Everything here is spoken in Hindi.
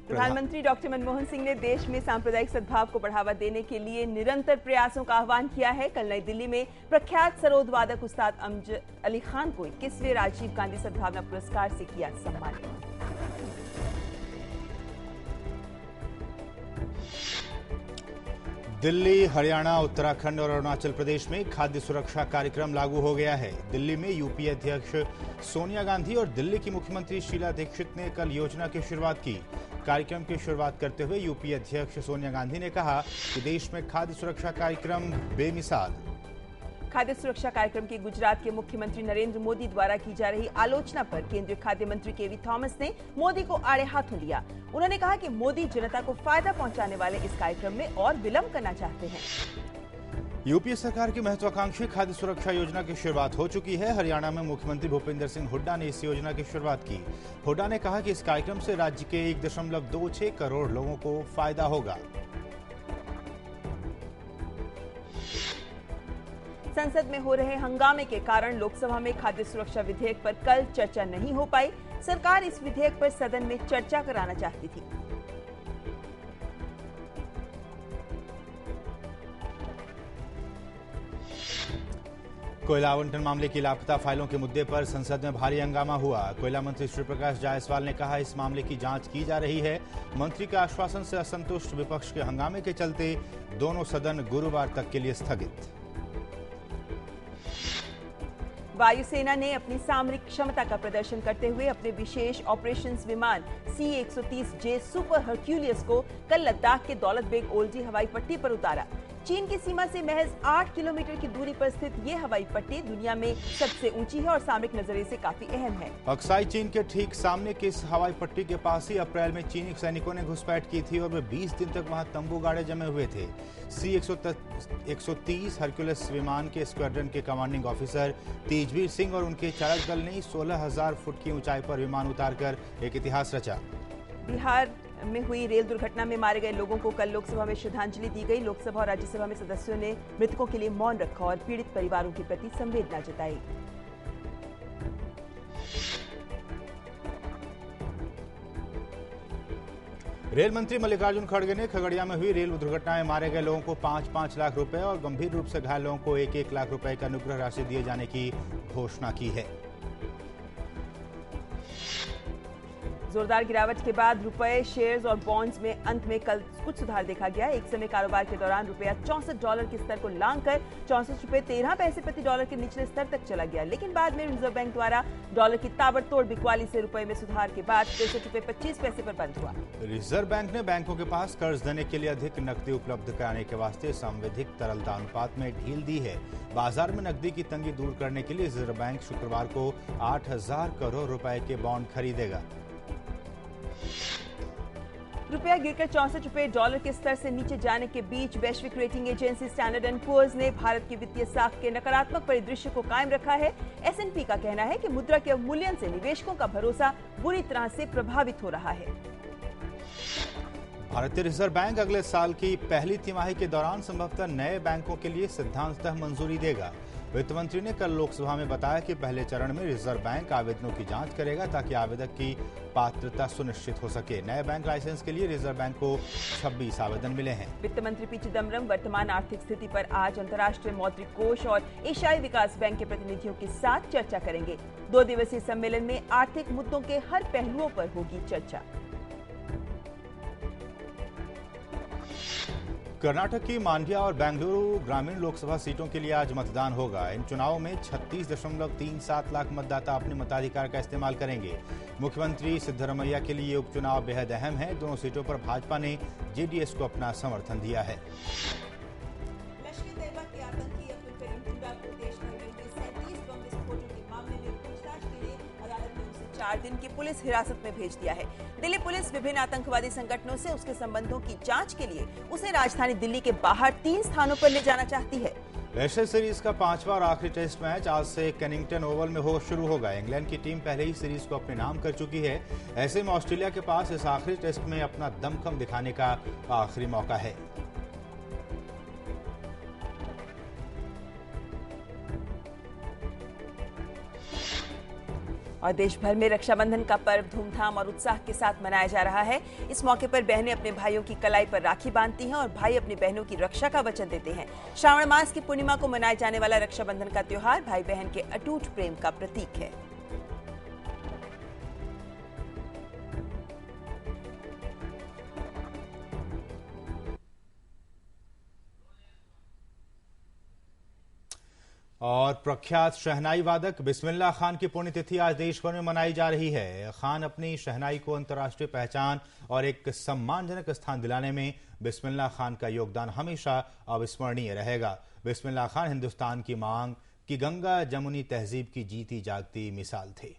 प्रधानमंत्री डॉक्टर मनमोहन सिंह ने देश में सांप्रदायिक सद्भाव को बढ़ावा देने के लिए निरंतर प्रयासों का आह्वान किया है। कल नई दिल्ली में प्रख्यात सरोद वादक उस्ताद अमजद अली खान को 21वें राजीव गांधी सद्भावना पुरस्कार से किया सम्मानित। दिल्ली, हरियाणा, उत्तराखंड और अरुणाचल प्रदेश में खाद्य सुरक्षा कार्यक्रम लागू हो गया है। दिल्ली में यूपीए अध्यक्ष सोनिया गांधी और दिल्ली की मुख्यमंत्री शीला दीक्षित ने कल योजना की शुरुआत की। कार्यक्रम की शुरुआत करते हुए यूपीए अध्यक्ष सोनिया गांधी ने कहा कि देश में खाद्य सुरक्षा कार्यक्रम बेमिसाल। खाद्य सुरक्षा कार्यक्रम की गुजरात के मुख्यमंत्री नरेंद्र मोदी द्वारा की जा रही आलोचना पर केंद्रीय खाद्य मंत्री केवी थॉमस ने मोदी को आड़े हाथों लिया। उन्होंने कहा कि मोदी जनता को फायदा पहुंचाने वाले इस कार्यक्रम में और विलंब करना चाहते हैं। यूपीए सरकार की महत्वाकांक्षी खाद्य सुरक्षा योजना की शुरुआत हो चुकी है। हरियाणा में मुख्यमंत्री भूपेंद्र सिंह हुड्डा ने इस योजना की शुरुआत की। हुड्डा ने कहा कि इस कार्यक्रम से राज्य के 1.26 करोड़ लोगों को फायदा होगा। संसद में हो रहे हंगामे के कारण लोकसभा में खाद्य सुरक्षा विधेयक पर कल चर्चा नहीं हो पाई। सरकार इस विधेयक पर सदन में चर्चा कराना चाहती थी। कोयला आवंटन मामले की लापता फाइलों के मुद्दे पर संसद में भारी हंगामा हुआ। कोयला मंत्री श्री प्रकाश जायसवाल ने कहा इस मामले की जांच की जा रही है। मंत्री के आश्वासन से असंतुष्ट विपक्ष के हंगामे के चलते दोनों सदन गुरुवार तक के लिए स्थगित। वायुसेना ने अपनी सामरिक क्षमता का प्रदर्शन करते हुए अपने विशेष ऑपरेशंस विमान C-130J सुपर हरक्यूलियस को कल लद्दाख के दौलत बेग ओल्डी हवाई पट्टी पर उतारा। चीन की सीमा से महज 8 किलोमीटर की दूरी पर स्थित ये हवाई पट्टी दुनिया में सबसे ऊंची है और सामरिक नजरिए से काफी अहम है। अक्साई चीन के ठीक सामने की इस हवाई पट्टी के पास ही अप्रैल में चीनी सैनिकों ने घुसपैठ की थी और वे 20 दिन तक वहां तंबू गाड़े जमे हुए थे। C-130 हरक्यूलिस विमान के स्क्वाड्रन के कमांडिंग ऑफिसर तेजवीर सिंह और उनके चालक दल ने 16,000 फुट की ऊंचाई पर विमान उतारकर एक इतिहास रचा। बिहार में हुई रेल दुर्घटना में मारे गए लोगों को कल लोकसभा में श्रद्धांजलि दी गई। लोकसभा और राज्यसभा में सदस्यों ने मृतकों के लिए मौन रखा और पीड़ित परिवारों के प्रति संवेदना जताई। रेल मंत्री मल्लिकार्जुन खड़गे ने खगड़िया में हुई रेल दुर्घटना में मारे गए लोगों को 5-5 लाख रुपए और गंभीर रूप से घायल लोगों को 1-1 लाख रुपए का अनुग्रह राशि दिए जाने की घोषणा की है। जोरदार गिरावट के बाद रुपए, शेयर्स और बॉन्ड्स में अंत में कल कुछ सुधार देखा गया। एक समय कारोबार के दौरान रुपया $64 के स्तर को लांघकर $64.13 प्रति डॉलर के निचले स्तर तक चला गया, लेकिन बाद में रिजर्व बैंक द्वारा डॉलर की ताबड़तोड़ बिकवाली से रुपए में सुधार के बाद $63.25 पर बंद हुआ। रिजर्व बैंक ने बैंकों के पास कर्ज देने के लिए अधिक नकदी उपलब्ध कराने के वास्ते संवैधानिक तरलता अनुपात में ढील दी है। बाजार में नकदी की तंगी दूर करने के लिए रिजर्व बैंक शुक्रवार को 8,000 करोड़ रुपए के बॉन्ड खरीदेगा। रुपया गिरकर $64 के स्तर से नीचे जाने के बीच वैश्विक rating agency Standard and Poor's ने भारत की वित्तीय साख के नकारात्मक परिदृश्य को कायम रखा है। S&P का कहना है कि मुद्रा के अवमूल्यन से निवेशकों का भरोसा बुरी तरह से प्रभावित हो रहा है। भारतीय रिजर्व बैंक अगले साल की पहली तिमाही के दौरान संभवतः नए बैंकों के लिए सिद्धांततः मंजूरी देगा। वित्त मंत्री ने कल लोकसभा में बताया कि पहले चरण में रिजर्व बैंक आवेदनों की जांच करेगा ताकि आवेदक की पात्रता सुनिश्चित हो सके। नए बैंक लाइसेंस के लिए रिजर्व बैंक को 26 आवेदन मिले हैं। वित्त मंत्री पी चिदम्बरम वर्तमान आर्थिक स्थिति पर आज अंतर्राष्ट्रीय मौद्रिक कोष और एशियाई विकास बैंक के प्रतिनिधियों के साथ चर्चा करेंगे। 2 दिवसीय सम्मेलन में आर्थिक मुद्दों के हर पहलुओं पर होगी चर्चा। कर्नाटक की मांड्या और बेंगलुरु ग्रामीण लोकसभा सीटों के लिए आज मतदान होगा। इन चुनावों में 36.37 लाख मतदाता अपने मताधिकार का इस्तेमाल करेंगे। मुख्यमंत्री सिद्धरमैया के लिए उपचुनाव बेहद अहम है। दोनों सीटों पर भाजपा ने जेडीएस को अपना समर्थन दिया है। 4 दिन की पुलिस हिरासत में भेज दिया है। दिल्ली पुलिस विभिन्न आतंकवादी संगठनों से उसके संबंधों की जांच के लिए उसे राजधानी दिल्ली के बाहर 3 स्थानों पर ले जाना चाहती है। एशेज सीरीज का 5वां और आखिरी टेस्ट मैच आज से केनिंगटन ओवल में शुरू होगा। इंग्लैंड की टीम पहले ही सीरीज को अपने नाम कर चुकी है। ऐसे में ऑस्ट्रेलिया के पास इस आखिरी टेस्ट में अपना दमखम दिखाने का आखिरी मौका है। और देश भर में रक्षाबंधन का पर्व धूमधाम और उत्साह के साथ मनाया जा रहा है। इस मौके पर बहनें अपने भाइयों की कलाई पर राखी बांधती हैं और भाई अपनी बहनों की रक्षा का वचन देते हैं। श्रावण मास की पूर्णिमा को मनाए जाने वाला रक्षाबंधन का त्योहार भाई बहन के अटूट प्रेम का प्रतीक है। और प्रख्यात शहनाई वादक बिस्मिल्लाह खान की पुण्यतिथि आज देश भर में मनाई जा रही है। खान अपनी शहनाई को अंतर्राष्ट्रीय पहचान और एक सम्मानजनक स्थान दिलाने में बिस्मिल्लाह खान का योगदान हमेशा अविस्मरणीय रहेगा। बिस्मिल्लाह खान हिंदुस्तान की मांग की गंगा जमुनी तहजीब की जीती जागती मिसाल थे।